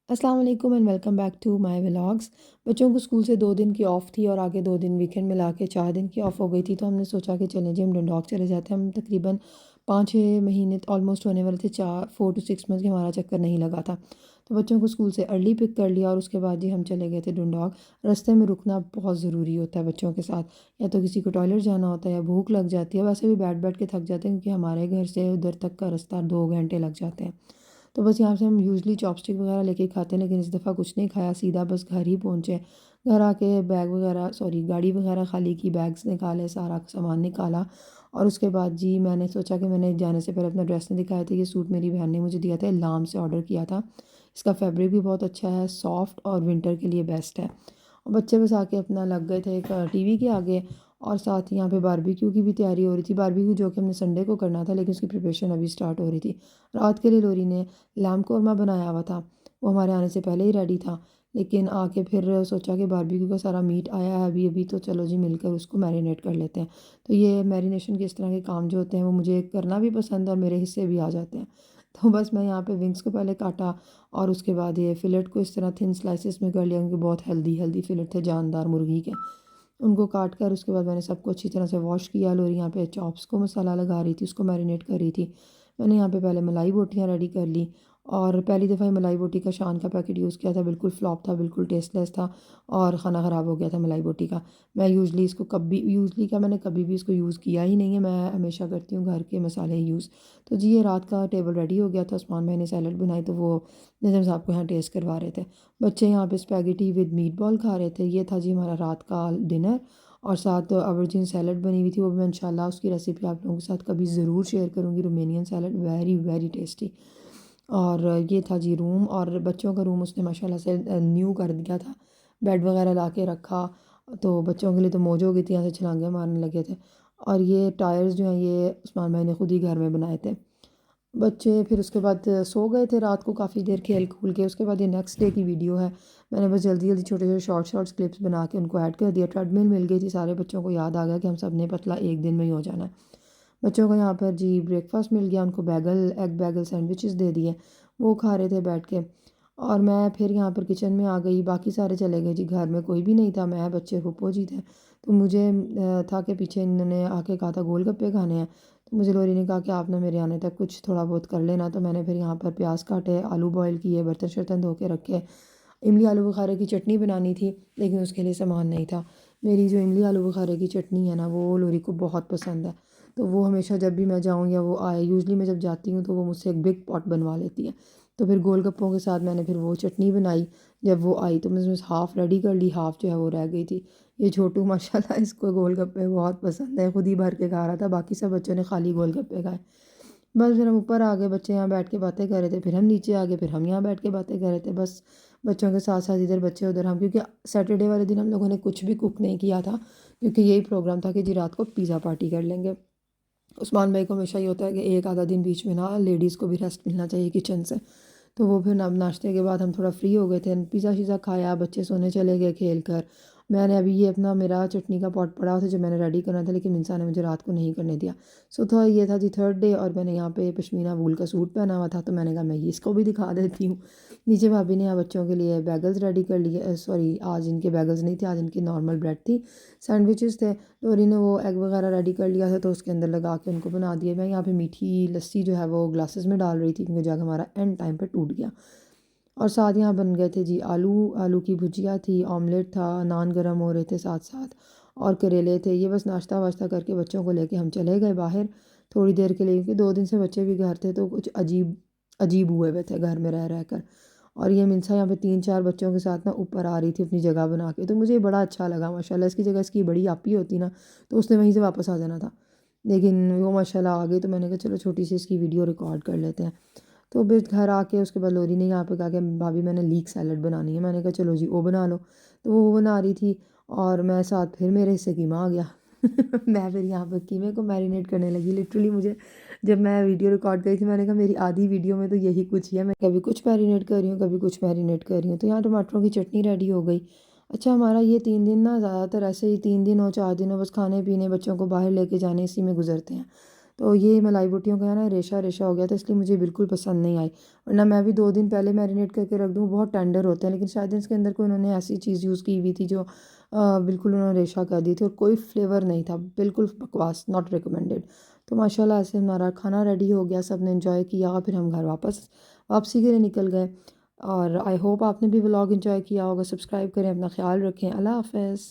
अस्सलाम वालेकुम and welcome back to my vlogs. बच्चों को स्कूल से 2 दिन की ऑफ़ थी और आगे 2 दिन वीकेंड मिला के 4 दिन की ऑफ़ हो गई थी, तो हमने सोचा कि चलें जी हम डंडौक चले जाते हैं। हम तकरीबन 5-6 महीने ऑलमोस्ट होने वाले थे, 4 to 6 मंथ की हमारा चक्कर नहीं लगा था। तो बच्चों को स्कूल से अर्ली पिक कर लिया और उसके बाद जी हम चले गए थे डंडौक। रास्ते में रुकना बहुत ज़रूरी होता है बच्चों के साथ, या तो किसी को टॉयलेट जाना होता है या भूख लग जाती है। वैसे भी बैठ बैठ के थक जाते हैं क्योंकि हमारे घर से उधर तक का रास्ता 2 घंटे लग जाते हैं। तो बस यहाँ से हम यूजुअली चॉपस्टिक वगैरह लेके खाते हैं, लेकिन इस दफ़ा कुछ नहीं खाया, सीधा बस घर ही पहुँचे। घर आके बैग वगैरह गाड़ी वगैरह खाली की, बैग्स निकाले, सारा सामान निकाला और उसके बाद जी मैंने सोचा कि मैंने जाने से पहले अपना ड्रेस नहीं दिखाया था। ये सूट मेरी बहन ने मुझे दिया था, लाम से ऑर्डर किया था। इसका फैब्रिक भी बहुत अच्छा है, सॉफ्ट और विंटर के लिए बेस्ट है। और बच्चे बस आके अपना लग गए थे एक टीवी के आगे, और साथ ही यहाँ पे बारबेक्यू की भी तैयारी हो रही थी। बारबेक्यू जो कि हमने संडे को करना था, लेकिन उसकी प्रिपरेशन अभी स्टार्ट हो रही थी। रात के लिए लोरी ने लैम्ब कौरमा बनाया हुआ था, वो हमारे आने से पहले ही रेडी था। लेकिन आके फिर सोचा कि बारबेक्यू का सारा मीट आया है अभी अभी, तो चलो जी मिलकर उसको मैरिनेट कर लेते हैं। तो ये मैरिनेशन के इस तरह के काम जो होते हैं वो मुझे करना भी पसंद है और मेरे हिस्से भी आ जाते हैं। तो बस मैं यहाँ पे विंग्स को पहले काटा और उसके बाद ये फिलेट को इस तरह थिन स्लाइसेस में कर लिया, क्योंकि बहुत हेल्दी हेल्दी फिलेट थे, जानदार मुर्गी के। उनको काट कर उसके बाद मैंने सबको अच्छी तरह से वॉश किया। लोरी यहाँ पे चॉप्स को मसाला लगा रही थी, उसको मैरिनेट कर रही थी। मैंने यहाँ पे पहले मलाई बोटियाँ रेडी कर ली, और पहली दफ़ा मलाई बोटी का शान का पैकेट यूज़ किया था, बिल्कुल फ्लॉप था, बिल्कुल टेस्टलेस था और खाना ख़राब हो गया था मलाई बोटी का। मैं यूज़ुअली इसको कभी यूज़ुअली क्या मैंने कभी भी इसको यूज़ किया ही नहीं है, मैं हमेशा करती हूँ घर के मसाले ही यूज़। तो जी ये रात का टेबल रेडी हो गया था। उस्मान भाई ने सैलड बनाई, तो वो निज़ाम साहब को यहाँ टेस्ट करवा रहे थे। बच्चे यहाँ पे स्पैगेटी विद मीट बॉल खा रहे थे। ये था जी हमारा रात का डिनर, और साथ आवर्जिन सैलड बनी हुई थी, वो भी मैं इंशाल्लाह उसकी रेसिपी आप लोगों के साथ कभी ज़रूर शेयर करूँगी। Romanian salad very very tasty. और ये था जी रूम, और बच्चों का रूम उसने माशाल्लाह से न्यू कर दिया था। बेड वगैरह ला के रखा, तो बच्चों के लिए तो मौज हो गई थी, यहाँ से छलांगे मारने लगे थे। और ये टायर्स जो हैं ये उस्मान भाई ने खुद ही घर में बनाए थे। बच्चे फिर उसके बाद सो गए थे रात को काफ़ी देर खेल खूल के। उसके बाद ये नेक्स्ट डे की वीडियो है। मैंने बस जल्दी जल्दी छोटे छोटे शॉर्ट्स क्लिप्स बना के उनको ऐड कर दिया। ट्रेडमिल मिल गई थी, सारे बच्चों को याद आ गया कि हम सब ने पतला एक दिन में ही हो जाना है। बच्चों को यहाँ पर जी ब्रेकफास्ट मिल गया, उनको एग बैगल सैंडविचेस दे दिए, वो खा रहे थे बैठ के। और मैं फिर यहाँ पर किचन में आ गई, बाकी सारे चले गए जी, घर में कोई भी नहीं था, मैं बच्चे फूफो जी थे। तो मुझे था कि पीछे इन्होंने आके कहा था गोलगप्पे खाने हैं, तो मुझे लोरी ने कहा कि आप ना मेरे आने तक कुछ थोड़ा बहुत कर लेना। तो मैंने फिर यहाँ पर प्याज काटे, आलू बॉयल किए, बर्तन शर्तन धो के रखे। इमली आलू बुखारे की चटनी बनानी थी, लेकिन उसके लिए सामान नहीं था। मेरी जो इमली आलू बुखारे की चटनी है ना, वो लोरी को बहुत पसंद है। तो वो हमेशा जब भी मैं जाऊँ या वो आए, यूजुअली मैं जब जाती हूँ तो वो मुझसे एक बिग पॉट बनवा लेती है। तो फिर गोलगप्पों के साथ मैंने फिर वो चटनी बनाई। जब वो आई तो मैं हाफ़ रेडी कर ली, हाफ़ जो है वो रह गई थी। ये छोटू माशाल्लाह इसको गोलगप्पे बहुत पसंद है, खुद ही भर के खा रहा था, बाकी सब बच्चों ने खाली गोलगप्पे खाए। बस फिर हम ऊपर आ गए, बच्चे यहाँ बैठ के बातें कर रहे थे, फिर हम नीचे आ गए, फिर हम यहाँ बैठ के बातें कर रहे थे। बस बच्चों के साथ साथ इधर बच्चे उधर हम, क्योंकि सैटरडे वाले दिन हम लोगों ने कुछ भी कुक नहीं किया था, क्योंकि यही प्रोग्राम था कि जी रात को पिज़्ज़ा पार्टी कर लेंगे। उस्मान भाई को हमेशा ये होता है कि एक आधा दिन बीच में ना लेडीज़ को भी रेस्ट मिलना चाहिए किचन से। तो वो फिर अब नाश्ते के बाद हम थोड़ा फ्री हो गए थे, पिज़्ज़ा शिज़्ज़ा खाया, बच्चे सोने चले गए खेल कर। मैंने अभी ये अपना मेरा चटनी का पॉट पड़ा था जो मैंने रेडी करना था, लेकिन मिंसा ने मुझे रात को नहीं करने दिया। सो था ये था जी थर्ड डे, और मैंने यहाँ पे पश्मीना वूल का सूट पहना हुआ था, तो मैंने कहा मैं ये इसको भी दिखा देती हूँ। नीचे भाभी ने यहाँ बच्चों के लिए बैगल्स रेडी कर लिए, सॉरी आज इनके बैगल्स नहीं थे, आज इनकी नॉर्मल ब्रेड थी, सैंडविचेस थे। लोरी ने वो एग वगैरह रेडी कर लिया था, तो उसके अंदर लगा के उनको बना दिए। मैं यहाँ पे मीठी लस्सी जो है वो ग्लासेस में डाल रही थी, क्योंकि जग हमारा एंड टाइम पे टूट गया। और साथ यहाँ बन गए थे जी आलू, आलू की भुजिया थी, ऑमलेट था, नान गरम हो रहे थे साथ साथ, और करेले थे। ये बस नाश्ता वाश्ता करके बच्चों को लेके हम चले गए बाहर थोड़ी देर के लिए, क्योंकि 2 दिन से बच्चे भी घर थे, तो कुछ अजीब अजीब हुए हुए थे घर में रह रह कर। और ये मिनसा यहाँ पे 3-4 बच्चों के साथ ना ऊपर आ रही थी अपनी जगह बना के, तो मुझे बड़ा अच्छा लगा माशाल्लाह। इसकी जगह इसकी बड़ी आपी होती ना, तो उसने वहीं से वापस आ जाना था, लेकिन वो माशाल्लाह आ गई, तो मैंने कहा चलो छोटी सी इसकी वीडियो रिकॉर्ड कर लेते हैं। तो फिर घर आके उसके बाद लोरी ने यहाँ पे कहा कि भाभी मैंने लीक सैलड बनानी है। मैंने कहा चलो जी वो बना लो, तो वो बना रही थी, और मैं साथ फिर मेरे हिस्से कीमा आ गया। मैं फिर यहाँ पर कीमे को मैरिनेट करने लगी। लिटरली मुझे जब मैं वीडियो रिकॉर्ड करी थी, मैंने कहा मेरी आधी वीडियो में तो यही कुछ ही है, मैं कभी कुछ मैरिनेट कर रही हूँ, कभी कुछ मैरिनेट कर रही हूँ। तो यहाँ टमाटरों की चटनी रेडी हो गई। अच्छा हमारा ये 3 दिन ना ज़्यादातर ऐसे ही 3 दिन हो 4 दिन हो, बस खाने पीने बच्चों को बाहर लेके जाने इसी में गुजरते हैं। तो ये मलाई बोटियों का है ना रेशा रेशा हो गया था, इसलिए मुझे बिल्कुल पसंद नहीं आई। वरना मैं भी 2 दिन पहले मैरिनेट करके रख दूँ, बहुत टेंडर होते हैं, लेकिन शायद इसके अंदर कोई उन्होंने ऐसी चीज़ यूज़ की हुई थी जो बिल्कुल उन्होंने रेशा कर दी थी और कोई फ्लेवर नहीं था, बिल्कुल बकवास, नॉट रिकमेंडेड। तो माशाल्लाह से हमारा खाना रेडी हो गया, सब ने एंजॉय किया, फिर हम घर वापसी के लिए निकल गए। और आई होप आपने भी व्लॉग एंजॉय किया होगा। सब्सक्राइब करें, अपना ख्याल रखें। अल्लाह हाफ़िज़।